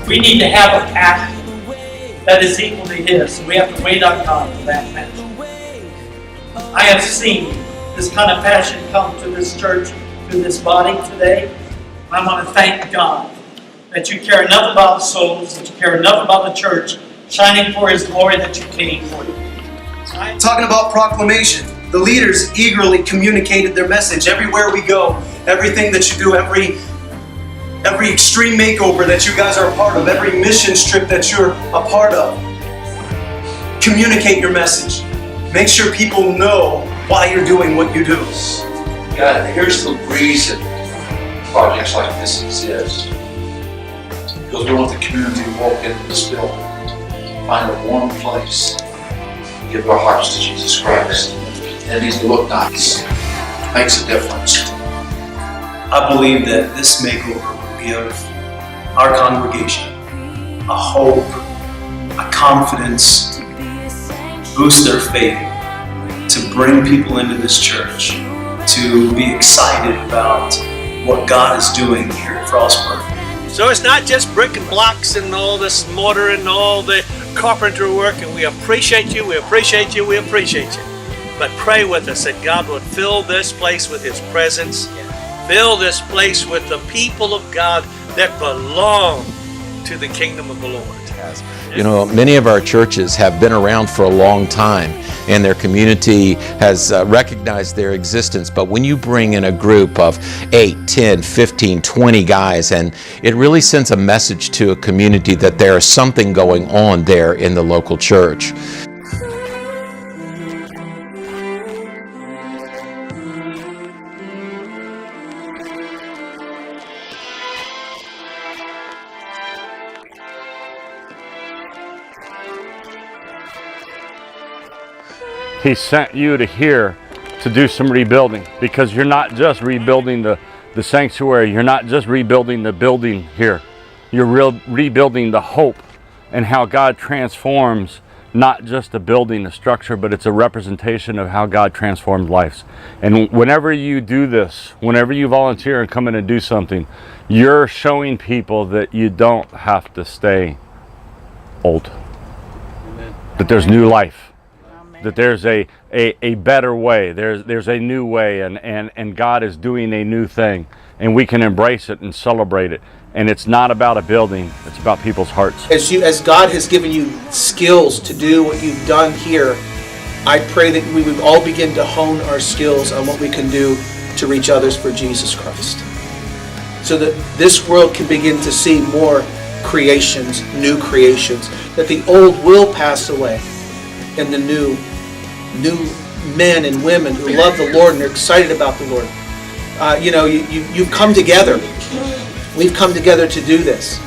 We need to have a passion that is equal to His. So we have to wait on God for that passion. I have seen this kind of passion come to this church, to this body today. I want to thank God that you care enough about the souls, that you care enough about the church, shining for His glory, that you came for it. Talking about proclamation, the leaders eagerly communicated their message everywhere we go. Everything that you do, every extreme makeover that you guys are a part of, every mission trip that you're a part of. Communicate your message. Make sure people know why you're doing what you do. God, here's the reason projects like this exist. Because we want the community to walk into this building, find a warm place, give our hearts to Jesus Christ. And it needs to look nice. It makes a difference. I believe that this makeover will give our congregation a hope, a confidence, boost their faith, to bring people into this church, to be excited about what God is doing here at Frostburg. So it's not just brick and blocks and all this mortar and all the carpenter work, and we appreciate you, we appreciate you, we appreciate you. But pray with us that God would fill this place with His presence, fill this place with the people of God that belong to the kingdom of the Lord. You know, many of our churches have been around for a long time and their community has recognized their existence. But when you bring in a group of 8, 10, 15, 20 guys, and it really sends a message to a community that there is something going on there in the local church. He sent you to here to do some rebuilding, because you're not just rebuilding the sanctuary, you're not just rebuilding the building here. You're rebuilding the hope and how God transforms not just a building, a structure, but it's a representation of how God transforms lives. And whenever you do this, whenever you volunteer and come in and do something, you're showing people that you don't have to stay old. Amen. That there's new life. That there's a better way, there's a new way, and God is doing a new thing, and we can embrace it and celebrate it. And it's not about a building, it's about people's hearts. As God has given you skills to do what you've done here, I pray that we would all begin to hone our skills on what we can do to reach others for Jesus Christ. So that this world can begin to see more creations, new creations, that the old will pass away, and the new men and women who love the Lord and are excited about the Lord. You've come together. We've come together to do this.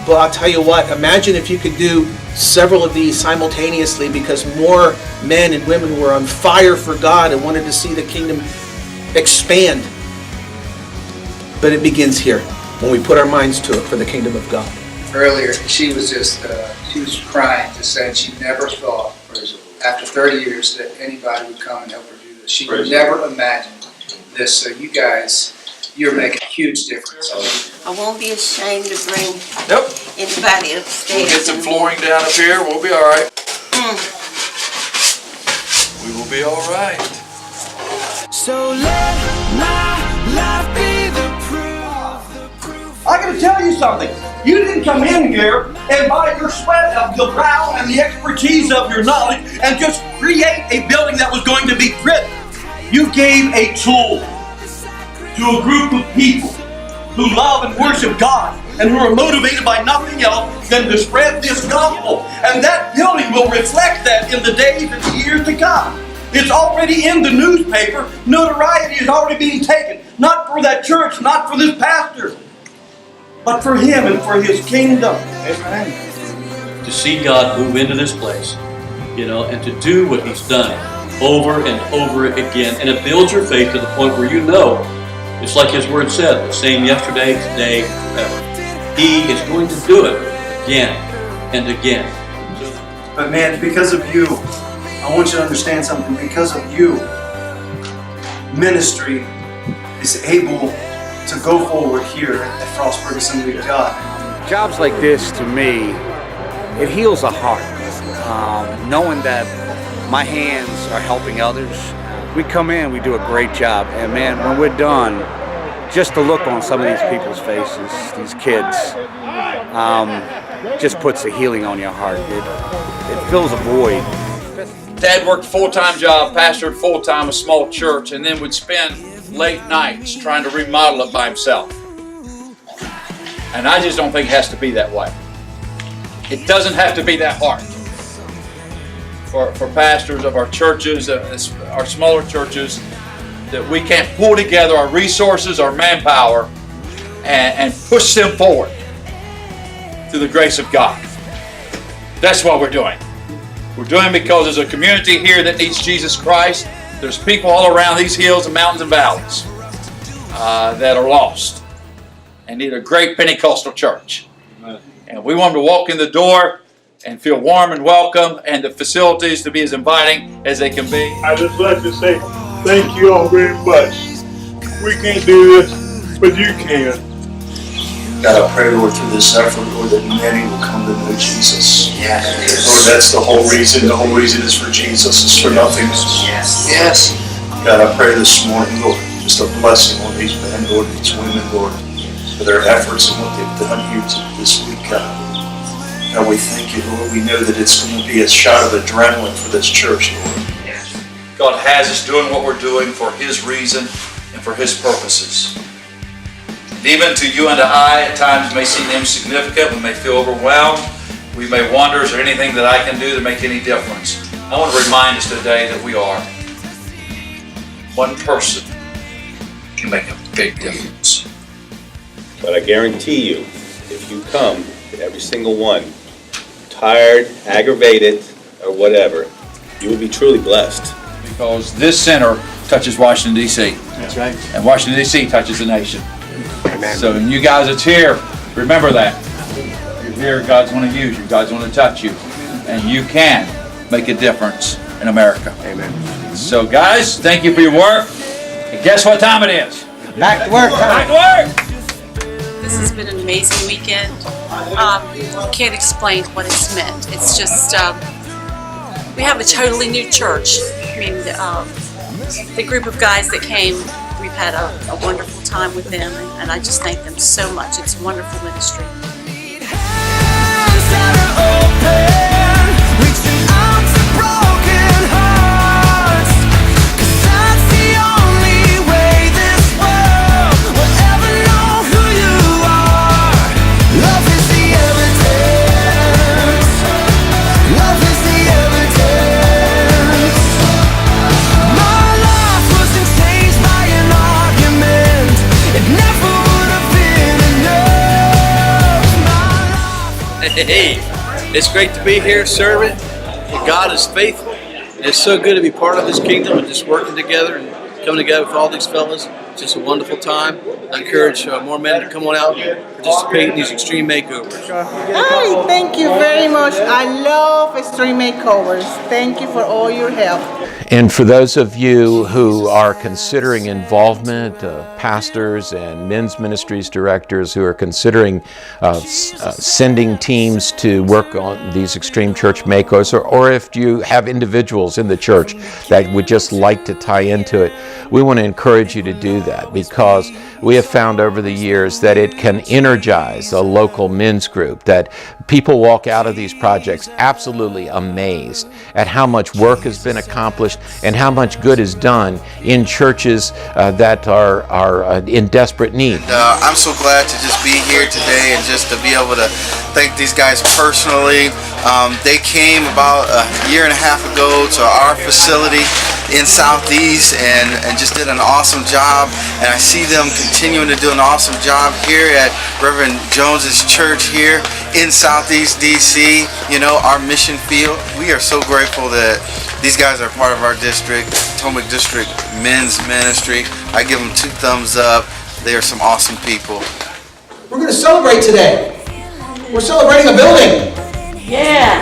But I'll tell you what, imagine if you could do several of these simultaneously, because more men and women were on fire for God and wanted to see the kingdom expand. But it begins here, when we put our minds to it for the kingdom of God. Earlier, she was crying, just saying she never thought, after 30 years, that anybody would come and help her do this. She would never imagined this. So you guys, you're making a huge difference. I won't be ashamed to bring anybody upstairs. We'll get some flooring down up here. We'll be all right. We will be all right. So let my life be the proof. I gotta tell you something. You didn't come in here and by your sweat of your brow and the expertise of your knowledge and just create a building that was going to be brick. You gave a tool to a group of people who love and worship God and who are motivated by nothing else than to spread this gospel. And that building will reflect that in the days and the years to come. It's already in the newspaper. Notoriety is already being taken. Not for that church, not for this pastor, but for him and for his kingdom. Amen. To see God move into this place, and to do what He's done over and over again. And it builds your faith to the point where it's like His Word said, the same yesterday, today, forever. He is going to do it again and again. But man, because of you, I want you to understand something. Because of you, ministry is able to go forward here at Frostburg Assembly of God. Jobs like this, to me, it heals the heart. Knowing that my hands are helping others. We come in, we do a great job, and man, when we're done, just the look on some of these people's faces, these kids, just puts a healing on your heart. It fills a void. Dad worked a full-time job, pastored full-time a small church, and then would spend late nights trying to remodel it by himself. And I just don't think it has to be that way. It doesn't have to be that hard for pastors of our churches, our smaller churches, that we can't pull together our resources, our manpower, and push them forward through the grace of God. That's what we're doing. We're doing it because there's a community here that needs Jesus Christ. There's people all around these hills and mountains and valleys that are lost and need a great Pentecostal church. And we want them to walk in the door and feel warm and welcome, and the facilities to be as inviting as they can be. I'd just like to say thank you all very much. We can't do this, but you can. God, I pray, Lord, through this effort, Lord, that many will come to know Jesus. Yes. Lord, that's the whole reason. The whole reason is for Jesus. It's for nothing else. Yes. Yes. God, I pray this morning, Lord, just a blessing on these men, Lord, these women, Lord, for their efforts and what they've done here this week, God. God, we thank you, Lord. We know that it's going to be a shot of adrenaline for this church, Lord. God has us doing what we're doing for His reason and for His purposes. And even to you and to I, at times may seem insignificant. We may feel overwhelmed. We may wonder, is there anything that I can do to make any difference? I want to remind us today that we are. One person can make a big difference. But I guarantee you, if you come to every single one, tired, aggravated, or whatever, you will be truly blessed. Because this center touches Washington, D.C. That's right. And Washington, D.C. touches the nation. Amen. So when you guys that's here, remember that. You're here, God's going to use you. God's going to touch you. And you can make a difference in America. Amen. So guys, thank you for your work. And guess what time it is? Back to work time. Back to work! This has been an amazing weekend. I can't explain what it's meant. It's just, we have a totally new church. I mean, the group of guys that came, we've had a wonderful time with them, and I just thank them so much. It's a wonderful ministry. Hey, it's great to be here serving. God is faithful. It's so good to be part of His kingdom and just working together and coming together with all these fellas. It's just a wonderful time. I encourage more men to come on out and participate in these extreme makeovers. Hi, thank you very much. I love Extreme Makeovers. Thank you for all your help. And for those of you who are considering involvement, pastors and men's ministries directors who are considering sending teams to work on these extreme church makeovers, or if you have individuals in the church that would just like to tie into it, we want to encourage you to do that, because we have found over the years that it can energize a local men's group, that people walk out of these projects absolutely amazed at how much work has been accomplished and how much good is done in churches that are in desperate need. I'm so glad to just be here today and just to be able to thank these guys personally. They came about a year and a half ago to our facility in Southeast and just did an awesome job, and I see them continuing to do an awesome job here at Reverend Jones's church here in Southeast DC, you know, our mission field. We are so grateful that these guys are part of our district, Potomac District Men's Ministry. I give them 2 thumbs up. They are some awesome people. We're going to celebrate today. We're celebrating a building. Yeah.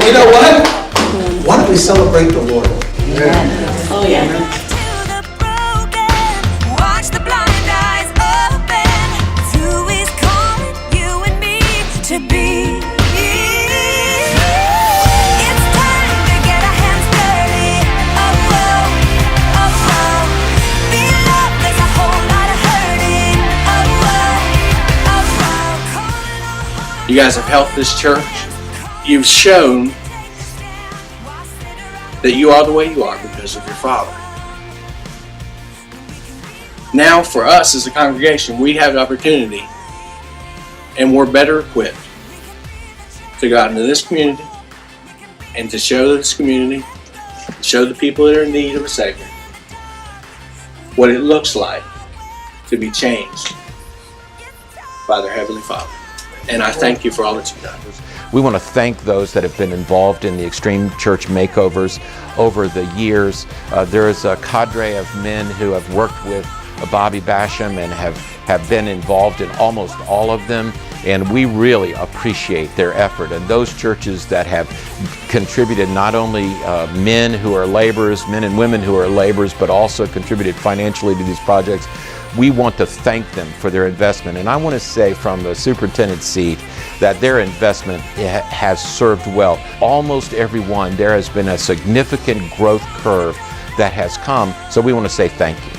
You know what? Why don't we celebrate the Lord? Yeah. Oh yeah. Watch the blind eyes open. Who is calling you and me You guys have helped this church. You've shown that you are the way you are because of your father. Now for us as a congregation, we have the opportunity and we're better equipped to go out into this community and to show this community, show the people that are in need of a Savior, what it looks like to be changed by their Heavenly Father. And I thank you for all that you've done. We want to thank those that have been involved in the Extreme Church Makeovers over the years. There is a cadre of men who have worked with Bobby Basham and have been involved in almost all of them, and we really appreciate their effort. And those churches that have contributed, not only men who are laborers, men and women who are laborers, but also contributed financially to these projects, we want to thank them for their investment. And I want to say from the superintendent's seat that their investment has served well. Almost everyone, there has been a significant growth curve that has come, so we want to say thank you.